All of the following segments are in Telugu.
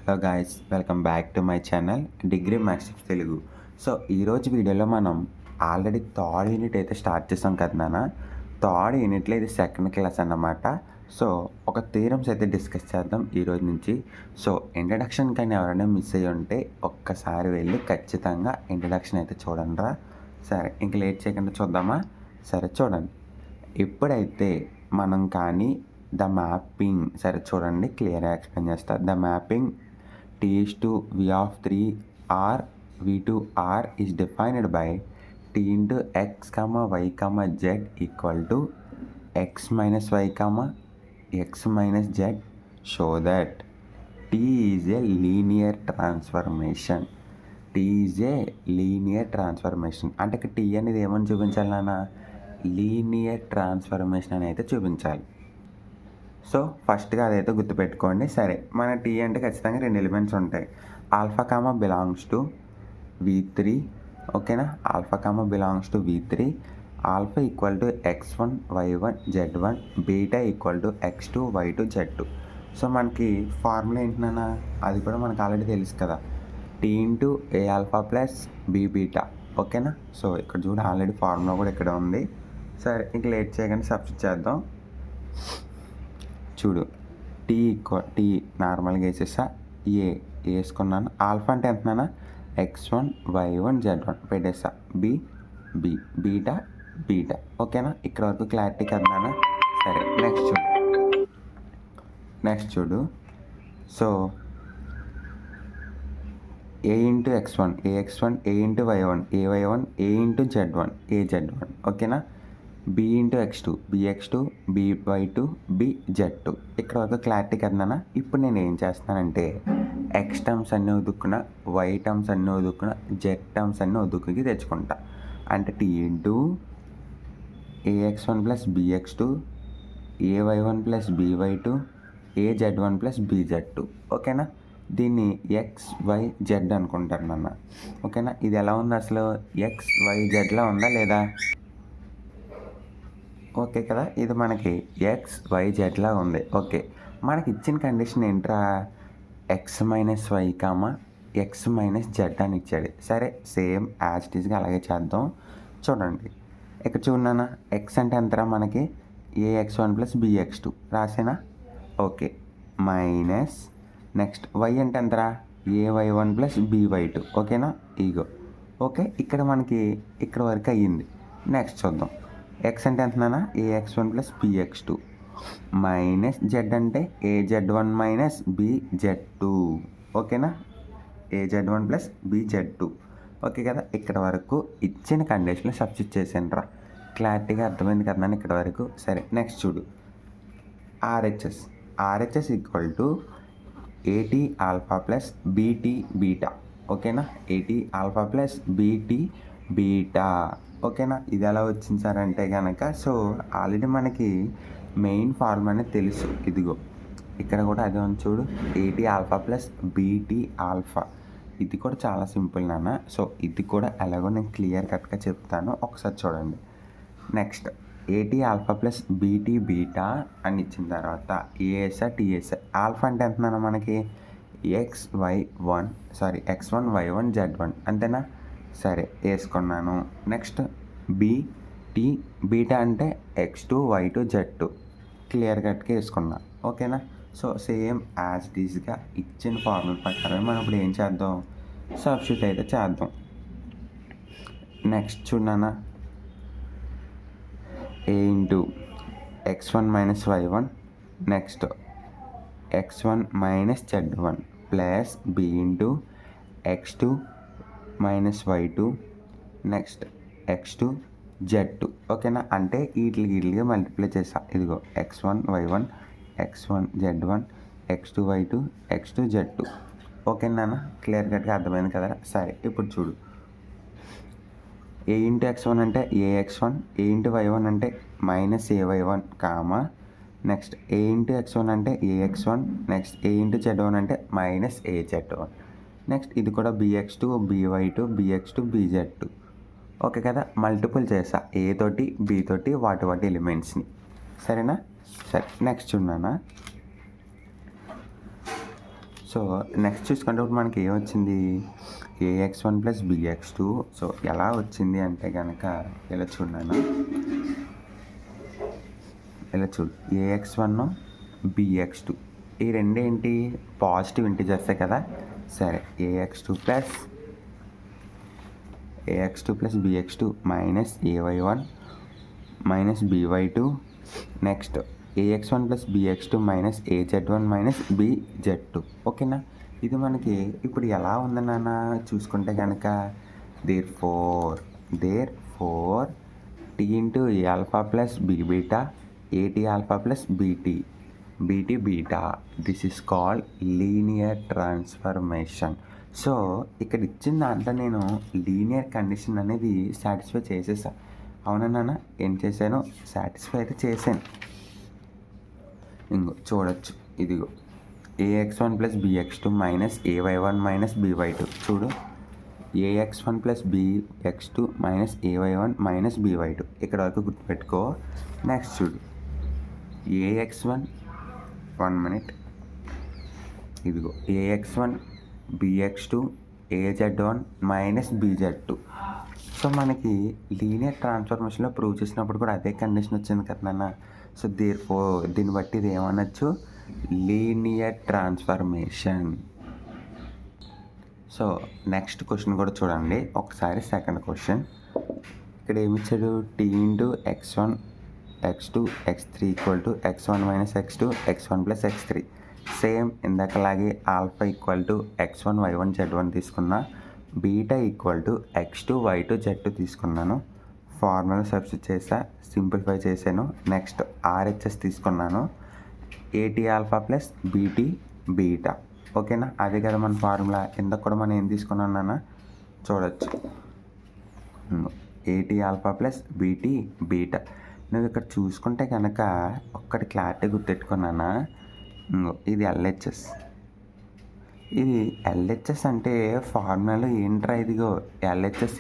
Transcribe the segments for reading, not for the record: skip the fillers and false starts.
Hello guys, welcome back to my channel degree maths Telugu. So ఈరోజు వీడియోలో మనం ఆల్రెడీ థర్డ్ యూనిట్ అయితే స్టార్ట్ చేసాం కదా నాన్న. థర్డ్ యూనిట్లో ఇది సెకండ్ క్లాస్ అన్నమాట. సో ఒక థీరమ్స్ అయితే డిస్కస్ చేద్దాం ఈరోజు నుంచి. సో ఇంట్రడక్షన్ కానీ ఎవరైనా మిస్ అయ్యి ఉంటే ఒక్కసారి వెళ్ళి ఖచ్చితంగా ఇంట్రడక్షన్ అయితే చూడండి రా. సరే, ఇంక లేట్ చేయకుండా చూద్దామా? సరే చూడండి. ఇప్పుడైతే మనం కానీ ద మ్యాపింగ్ సరే చూడండి, క్లియర్గా ఎక్స్ప్లెయిన్ చేస్తా. The mapping T is to V of 3 R V to R is defined by T into X comma Y comma Z equal to X minus Y comma X minus Z. Show that T is a linear transformation. T is a linear transformation అంటే T అనేది ఏమని చూపించాలి నాన్న? లీనియర్ ట్రాన్స్ఫర్మేషన్ అని అయితే చూపించాలి. సో ఫస్ట్గా అదైతే గుర్తుపెట్టుకోండి. సరే, మన టీ అంటే ఖచ్చితంగా రెండు ఎలిమెంట్స్ ఉంటాయి. Alpha comma belongs to V3, ఓకేనా? Alpha comma belongs to V3. Alpha equal to X1 Y1 Z1, beta equal to X2 Y2 Z2. So మనకి ఫార్ములా ఏంటన్నా, అది కూడా మనకు ఆల్రెడీ తెలుసు కదా, t into A alpha plus be beta, ఓకేనా? సో ఇక్కడ చూడ ఆల్రెడీ ఫార్ములా కూడా ఇక్కడ ఉంది. సరే, ఇంక లేట్ చేయగానే సబ్స్టిట్యూట్ చేద్దాం. చూడు, టీ టీ నార్మల్గా వేసేసా, వేసుకున్నాను. ఆల్ఫా అంటే ఎంతనా? X1 Y1 Z1 పెట్టేసా, బీటా బీటా, ఓకేనా? ఇక్కడ వరకు క్లారిటీ కదనా? సరే, నెక్స్ట్ చూడు. So a into X1 AX1, a into Y1 AY1, a into Z1 AZ1, ఓకేనా? B into X2 BX2, BY2 BZ2. ఇక్కడ వరకు క్లారిటీ కదనా? ఇప్పుడు నేను ఏం చేస్తానంటే X టర్మ్స్ అన్నీ వదుక్కున, Y టర్మ్స్ అన్నీ వదుక్కున, Z టర్మ్స్ అన్నీ వదుకుకి తెచ్చుకుంటా. అంటే T into AX1 plus BX2, AY1 plus BY2, AZ1 plus BZ2, ఓకేనా? దీన్ని XYZ అనుకుంటారు నాన్న, ఓకేనా? ఇది ఎలా ఉంది అసలు? XYZలా ఉందా లేదా? ఓకే కదా, ఇది మనకి XYZలా ఉంది. ఓకే, మనకి ఇచ్చిన కండిషన్ ఏంట్రా? X minus y comma X minus z అని ఇచ్చాడు. సరే, సేమ్ యాజ్ ఇట్ ఈస్గా అలాగే చేద్దాం. చూడండి, ఇక్కడ చూడన్నా, X అంటే ఎంతరా మనకి? AX1 ప్లస్ BX2 రాసేనా? ఓకే, మైనస్ నెక్స్ట్ Y అంటే ఎంతరా? AY1 ప్లస్ BY2, ఓకేనా? ఈగో ఓకే, ఇక్కడ మనకి ఇక్కడ వరకు అయ్యింది. నెక్స్ట్ చూద్దాం. X అంటే ఎంతనా? AX1 plus BX2 minus Z అంటే AZ1 మైనస్ BZ2, ఓకేనా? AZ1 ప్లస్ BZ2, ఓకే కదా? ఇక్కడ వరకు ఇచ్చిన కండిషన్లో సబ్స్టిట్యూట్ చేసాను రా. క్లారిటీగా అర్థమైంది కదా ఇక్కడ వరకు? సరే, నెక్స్ట్ చూడు. RHS equal to AT alpha plus BT beta, ఓకేనా? AT alpha plus BT beta, ఓకేనా? ఇది ఎలా వచ్చింది సార్ అంటే కనుక, సో ఆల్రెడీ మనకి మెయిన్ ఫార్ములా అనేది తెలుసు. ఇదిగో ఇక్కడ కూడా అదే ఉంది చూడు, AT alpha plus BT alpha. ఇది కూడా చాలా సింపుల్ నాన్న. సో ఇది కూడా ఎలాగో నేను క్లియర్ కట్గా చెప్తాను, ఒకసారి చూడండి. Next AT alpha plus BT beta అని ఇచ్చిన తర్వాత TS. ఆల్ఫా అంటే ఎంతనా మనకి? X1 Y1 Z1, అంతేనా? సరే, వేసుకున్నాను. నెక్స్ట్ BT బీటా అంటే X2 Y2 Z2 క్లియర్ కట్గా వేసుకున్నా, ఓకేనా? సో సేమ్ యాజ్ ఇట్ ఈస్గా ఇచ్చిన ఫార్ములా ప్రకారం మనం ఇప్పుడు ఏం చేద్దాం? సబ్స్టిట్యూట్ అయితే చేద్దాం. నెక్స్ట్ చూడన్నా, A into X1 minus Y1, next X1 minus Z1 plus B into X2 minus Y2, next X2 Z2, ఓకేనా? అంటే వీటికి మల్టిప్లై చేసా. ఇదిగో X1 Y1 X1 Z1 X2 Y2 X2 Z2, ఓకేనా? క్లియర్ కట్గా అర్థమైంది కదా? సరే, ఇప్పుడు చూడు. A ఇంటూ X1 అంటే AX1, A ఇంటూ Y1 అంటే minus AY1 comma, next A into X1 అంటే AX1, next A into Z1 అంటే మైనస్ AZ1, నెక్స్ట్ ఇది కూడా BX2 BY2 BX2 BZ2, okay కదా? మల్టిపుల్ చేసా A తోటి B తోటి వాటి ఎలిమెంట్స్ని, సరేనా? సరే, నెక్స్ట్ చూడన్నా. సో నెక్స్ట్ చూసుకుంటే ఇప్పుడు మనకి ఏమొచ్చింది, AX1 + BX2. సో ఎలా వచ్చింది అంటే కనుక ఇలా చూడన్నాను, ఇలా చూడు, AX1 BX2 ఈ రెండేంటి పాజిటివ్ ఇంటిజర్సే కదా. సరే, AX2 + BX2 minus AY1 minus BY2. Next AX1 + BX2 minus AZ1 minus BZ2. ఓకేనా, ఇది మనకి ఇప్పుడు ఎలా ఉంది నాన్న చూసుకుంటే కనుక, therefore T into A alpha plus B beta AT alpha plus BT beta, this is called linear transformation. So ఇక్కడ ఇచ్చిన దాంట్లో నేను లీనియర్ కండిషన్ అనేది సాటిస్ఫై చేసేసాను. అవునా నాన్న, ఏం చేశాను, సాటిస్ఫై అయితే చేశాను. ఇంకో చూడొచ్చు, ఇదిగో AX1 + BX2 minus AY1 minus BY2. చూడు, AX1 + BX2 minus AY1 minus BY2. ఇక్కడ వరకు గుర్తుపెట్టుకో. నెక్స్ట్ చూడు, AX1 1 మినిట్, ఇదిగో AX1 BX2 AZ1 minus BZ2. So మనకి లీనియర్ ట్రాన్స్ఫర్మేషన్లో ప్రూవ్ చేసినప్పుడు కూడా అదే కండిషన్ వచ్చింది కదా నాన్న. సో దీన్ని బట్టి ఇది ఏమనొచ్చు, linear transformation. So next question కూడా చూడండి ఒకసారి. సెకండ్ క్వశ్చన్ ఇక్కడ ఏమి ఇచ్చాడు, T into X1 X2 X3 = X1 minus X2 X1 + X3. Same ఇందాకలాగే ఆల్ఫా X1 Y1 Z1 తీసుకున్నా, బీటా X2 Y2 Z2 తీసుకున్నాను. ఫార్ములా సబ్స్టిట్యూట్ చేసా, సింప్లిఫై చేశాను. నెక్స్ట్ RHS తీసుకున్నాను, AT alpha plus BT beta. ఓకేనా, అదే కదా మన ఫార్ములా. ఇందాక కూడా మనం ఏం తీసుకున్నాను చూడొచ్చు, AT alpha plus BT beta. నువ్వు ఇక్కడ చూసుకుంటే కనుక ఒక్కటి క్లారిటీ గుర్తెట్టుకున్నానా, ఇది LHS. ఇది LHS అంటే ఫార్ములాలో ఏంట్రా, ఇదిగో LHS,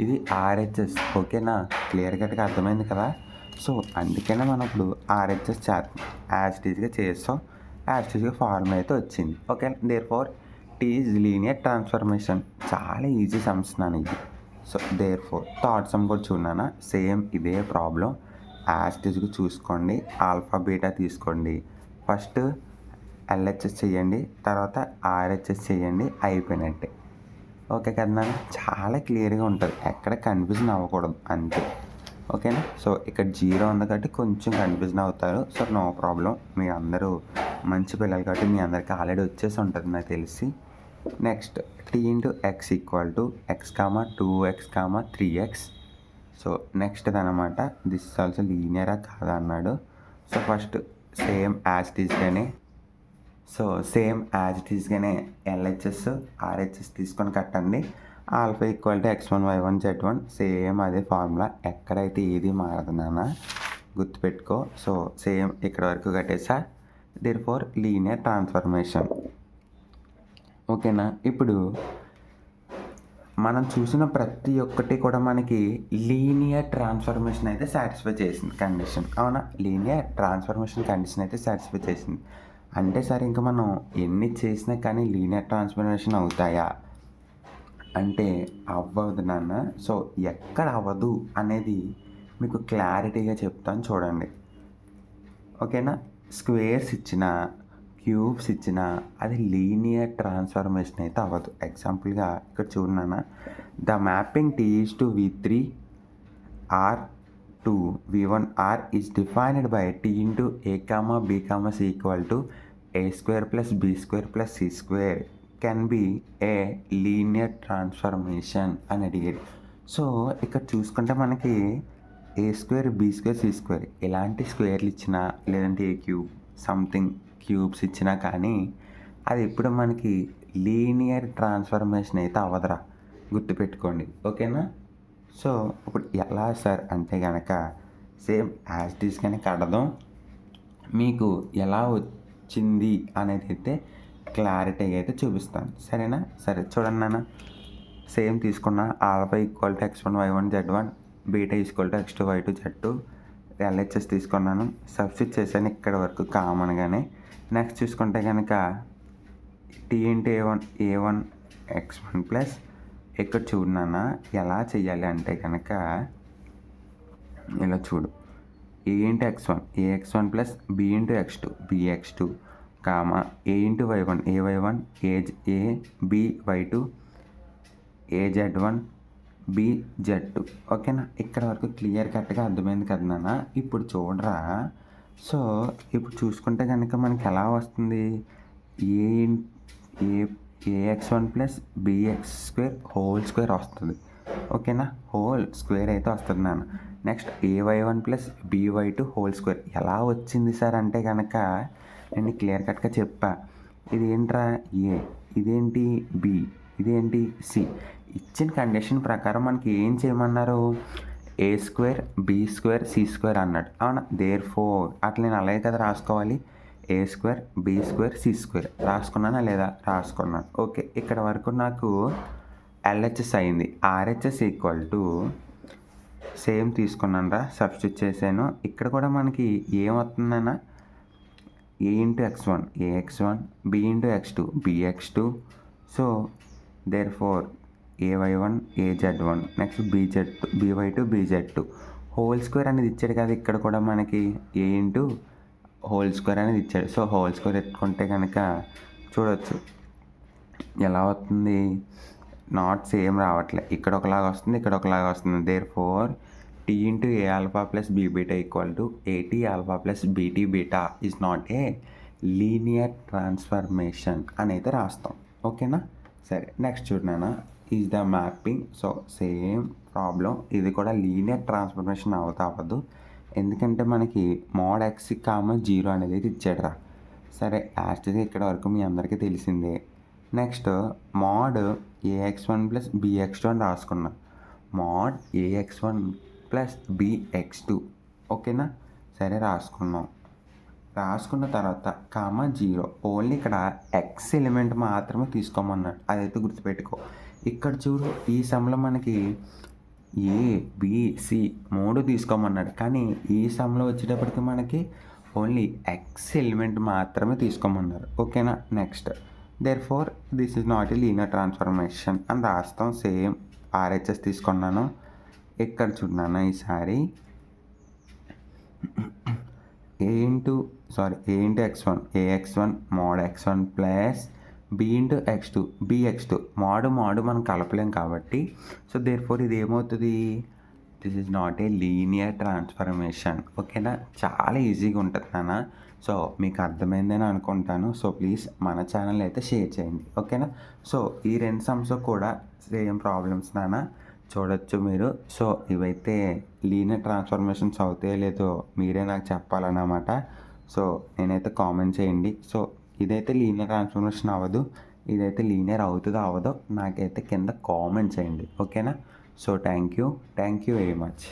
ఇది RHS. ఓకేనా, క్లియర్ కట్గా అర్థమైంది కదా. సో అందుకనే మనం ఇప్పుడు RHS చేస్తాం, యాజిటీజ్గా చేస్తాం, యాజిటీజ్గా ఫార్ములా అయితే వచ్చింది. Okay, therefore T is linear transformation. చాలా ఈజీ సమ్స్ నాన్న ఇది. So therefore third sum కూడా చూడనా, సేమ్ ఇదే ప్రాబ్లం. యాజిటీజ్గా చూసుకోండి, ఆల్ఫా బీటా తీసుకోండి, ఫస్ట్ LHS చేయండి, తర్వాత RHS చేయండి, అయిపోయినట్టే. ఓకే కదా, చాలా క్లియర్గా ఉంటుంది, ఎక్కడ కన్ఫ్యూజన్ అవ్వకూడదు అంతే. ఓకేనా, సో ఇక్కడ 0 ఉంది కాబట్టి కొంచెం కన్ఫ్యూజన్ అవుతారు. సో నో ప్రాబ్లం, మీ అందరూ మంచి పిల్లలు కాబట్టి మీ అందరికీ ఆల్రెడీ వచ్చేసి ఉంటుంది నాకు తెలిసి. Next T into X = X, 2X, 3X. So next అనమాట, దిస్ ఆల్సో లీనియరా కాదా అన్నాడు. So first same as it ఈస్గానే LHS RHS తీసుకొని కట్టండి. Alpha X1 Y1 Z1 same అదే ఫార్ములా, ఎక్కడైతే ఏది మారదునా గుర్తుపెట్టుకో. సో సేమ్ ఇక్కడ వరకు కట్టేసా, దేర్ ఫోర్ లీనియర్ ట్రాన్స్ఫర్మేషన్. ఓకేనా, ఇప్పుడు మనం చూసిన ప్రతి ఒక్కటి కూడా మనకి లీనియర్ ట్రాన్స్ఫర్మేషన్ అయితే సాటిస్ఫై చేసింది కండిషన్. అవునా, లీనియర్ ట్రాన్స్ఫర్మేషన్ కండిషన్ అయితే సాటిస్ఫై చేసింది అంటే సరే ఇంకా మనం ఎన్ని చేసినా కానీ లీనియర్ ట్రాన్స్ఫర్మేషన్ అవుతాయా అంటే అవ్వదు నాన్న. సో ఎక్కడ అవ్వదు అనేది మీకు క్లారిటీగా చెప్తాను చూడండి. ఓకేనా, స్క్వేర్స్ ఇచ్చిన, క్యూబ్స్ ఇచ్చిన, అది లీనియర్ ట్రాన్స్ఫర్మేషన్ అయితే అవ్వదు. ఎగ్జాంపుల్గా ఇక్కడ చూడన్నా, the mapping T:3 R2 V1R is defined by T into A, B, C = A² + B² + C² can be A linear transformation అని అడిగాడు. సో ఇక్కడ చూసుకుంటే మనకి A² B² C² ఇలాంటి స్క్వేర్లు ఇచ్చినా, లేదంటే ఏ క్యూబ్ సంథింగ్ క్యూబ్స్ ఇచ్చినా కానీ అది ఇప్పుడు మనకి లీనియర్ ట్రాన్స్ఫర్మేషన్ అయితే అవ్వదురా, గుర్తుపెట్టుకోండి. ఓకేనా, సో ఇప్పుడు ఎలా సార్ అంటే కనుక సేమ్ యాజ్ ఇట్ ఈస్ కానీ కడదాం, మీకు ఎలా వచ్చింది అనేది అయితే క్లారిటీగా అయితే చూపిస్తాను. సరేనా, సరే చూడండి నాన్న, సేమ్ తీసుకున్న alpha X1 Y1 Z1 beta X2 Y2 Z2 LHS తీసుకున్నాను, సబ్స్టిట్యూట్ చేశాను ఇక్కడ వరకు కామన్గానే. నెక్స్ట్ చూసుకుంటే కనుక T into A one x1 plus ఇక్కడ చూడు నాన్న ఎలా చెయ్యాలి అంటే కనుక ఇలా చూడు, A into x1 ax1 plus B into x2 bx2 comma A into y1 ay1 A by2 az1 bz2. ఓకేనా, ఇక్కడ వరకు క్లియర్ కట్గా అర్థమైంది కదా నాన్న. ఇప్పుడు చూడరా, సో ఇప్పుడు చూసుకుంటే కనుక మనకి ఎలా వస్తుంది, A X one plus B X square whole square వస్తుంది. ఓకేనా, హోల్ స్క్వేర్ అయితే వస్తుంది నాన్న. Next ay1 plus by2 whole square ఎలా వచ్చింది సార్ అంటే కనుక నేను క్లియర్ కట్గా చెప్పా. ఇది ఏంట్రా ఏ, ఇదేంటి బి, ఇదేంటి సి. ఇచ్చిన కండిషన్ ప్రకారం మనకి ఏం చేయమన్నారు, A square B square C square అన్నాడు. అవునా, దేర్ ఫోర్ అట్లా నేను అలాగే కదా రాసుకోవాలి, A square B square C square రాసుకున్నానా లేదా, రాసుకున్నాను. ఓకే, ఇక్కడ వరకు నాకు ఎల్హెచ్ఎస్ అయింది. ఆర్హెచ్ఎస్ ఈక్వల్ టు సేమ్ తీసుకున్నాను రా, సబ్స్టిట్యూట్ చేశాను. ఇక్కడ కూడా మనకి ఏమవుతుందన్నా, A into x1 ax1 B into x2 bx2. So therefore ay1 az1 next by2 bz2 whole square అనేది ఇచ్చాడు కదా. ఇక్కడ కూడా మనకి ఏ ఇంటూ హోల్ స్క్వేర్ అనేది ఇచ్చాడు. సో హోల్ స్క్వేర్ ఎత్తుకుంటే కనుక చూడవచ్చు ఎలా అవుతుంది, నాట్ సేమ్ రావట్లే. ఇక్కడ ఒకలాగా వస్తుంది, ఇక్కడ ఒకలాగా వస్తుంది. Therefore T into A alpha plus be beta equal to A T alpha plus B T beta is not a linear transformation అని అయితే రాస్తాం. ఓకేనా, సరే నెక్స్ట్ చూడనా, is the mapping. So same problem, ఇది కూడా లీనియర్ ట్రాన్స్ఫర్మేషన్ అవ్వదు, ఎందుకంటే మనకి మోడ్ ఎక్స్ కామ 0 అనేది ఇచ్చాడు రా. సరే లాస్ట్గా ఇక్కడ వరకు మీ అందరికీ తెలిసిందే. నెక్స్ట్ మోడ్ ఏఎక్స్1 ప్లస్ బిఎక్స్2 అని రాసుకున్నాం, మోడ్ ఏఎక్స్1 ప్లస్ బిఎక్స్2. ఓకేనా, సరే రాసుకున్న తర్వాత కామా 0, ఓన్లీ ఇక్కడ ఎక్స్ ఎలిమెంట్ మాత్రమే తీసుకోమన్నాడు, అదైతే గుర్తుపెట్టుకో. ఇక్కడ చూడు, ఈ సమ్లో మనకి ఏ బిసి 3 తీసుకోమన్నాడు, కానీ ఈ సమ్లో వచ్చేటప్పటికి మనకి ఓన్లీ ఎక్స్ ఎలిమెంట్ మాత్రమే తీసుకోమన్నారు. ఓకేనా, next therefore this is not a linear transformation అని రాస్తాం. సేమ్ ఆర్హెచ్ఎస్ తీసుకున్నాను. ఇక్కడ చూడన్నాను ఈసారి A into x1 ax1 mod x1 plus B into x2 bx2 mod మనం కలపలేం కాబట్టి, సో దేర్ ఫోర్ ఇది ఏమవుతుంది, this is not a linear transformation. ఓకేనా, చాలా ఈజీగా ఉంటుంది నాన్న. సో మీకు అర్థమైందని అనుకుంటాను. సో ప్లీజ్ మన ఛానల్ అయితే షేర్ చేయండి. ఓకేనా, సో ఈ 2 సమ్స్ కూడా సేమ్ ప్రాబ్లమ్స్ నాన్న, చూడొచ్చు మీరు. సో ఇవైతే లీనియర్ ట్రాన్స్ఫర్మేషన్స్ అవుతాయో లేదో మీరే నాకు చెప్పాలన్నమాట. సో నేనైతే కామెంట్ చేయండి. సో ఇదైతే లీనియర్ ట్రాన్స్ఫర్మేషన్ అవ్వదు, ఇదైతే లీనియర్ అవుతుందో అవ్వదో నాకైతే కింద కామెంట్ చేయండి. ఓకేనా, so thank you very much.